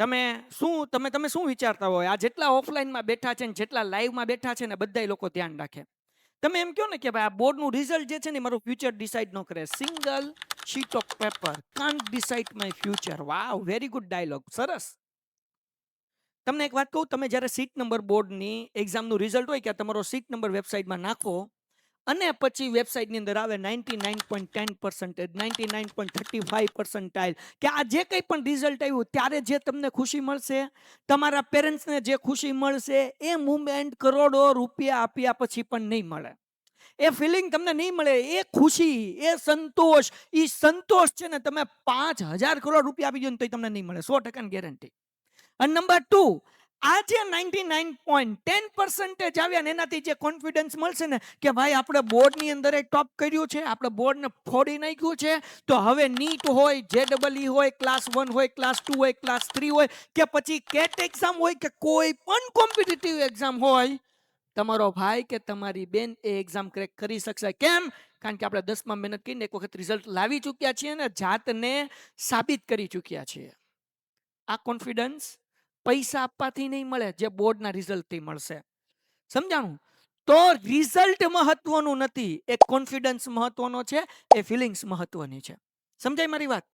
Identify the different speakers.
Speaker 1: તમે શું વિચારતા હોય? આ જેટલા ઓફલાઈનમાં બેઠા છે ને જેટલા લાઈવમાં બેઠા છે ને બધાય લોકો ધ્યાન રાખે. તમે એમ કહો ને કે ભાઈ આ બોર્ડનું રિઝલ્ટ જે છે ને મારું ફ્યુચર ડિસાઈડ ન કરે. Single sheet of paper can't decide my future. Wow, very good dialogue, સરસ. તમને એક વાત કહું, તમે જ્યારે સીટ નંબર બોર્ડની એક્ઝામનું રિઝલ્ટ હોય કે તમારો સીટ નંબર વેબસાઇટમાં નાખો અને પછી વેબસાઇટની અંદર આવે 99.10%, 99.35%, કે આ જે કંઈ પણ રિઝલ્ટ આવ્યું ત્યારે જે તમને ખુશી મળશે, તમારા પેરેન્ટ્સને જે ખુશી મળશે, એ મુમેન્ટ કરોડો રૂપિયા આપ્યા પછી પણ નહીં મળે. એ ફિલિંગ તમને નહીં મળે. એ ખુશી, એ સંતોષ છે ને તમે 5,000 કરોડ રૂપિયા આપી દો ને તો તમને નહીં મળે. 100% ગેરંટી. અને નંબર 2, આ જે 99.10% આવ્યા ને એનાથી જે કોન્ફિડન્સ મળશે ને કે ભાઈ આપણે બોર્ડની અંદર ટોપ કર્યું છે, આપણે બોર્ડને ફોડી નાખ્યું છે, તો હવે નીટ હોય, JEE હોય, ક્લાસ 1 હોય, ક્લાસ 2 હોય, ક્લાસ 3 હોય, કે પછી કેટ એક્ઝામ હોય કે કોઈ પણ કોમ્પિટિટિવ એક્ઝામ હોય, તમારો ભાઈ કે તમારી બેન એ એક્ઝામ ક્રેક કરી શકશે. કેમ? કારણ કે આપણે 10માં મહેનત કરીને એક વખત રિઝલ્ટ લાવી ચૂક્યા છીએ ને જાતને સાબિત કરી ચૂક્યા છીએ. આ કોન્ફિડન્સ પૈસા આપવાથી નહીં મળે, જે બોર્ડના રિઝલ્ટથી મળશે. સમજાણું? તો રિઝલ્ટ મહત્વનું નથી, એક કોન્ફિડન્સ મહત્વનો છે, એ ફિલિંગ્સ મહત્વની છે. સમજાય મારી વાત?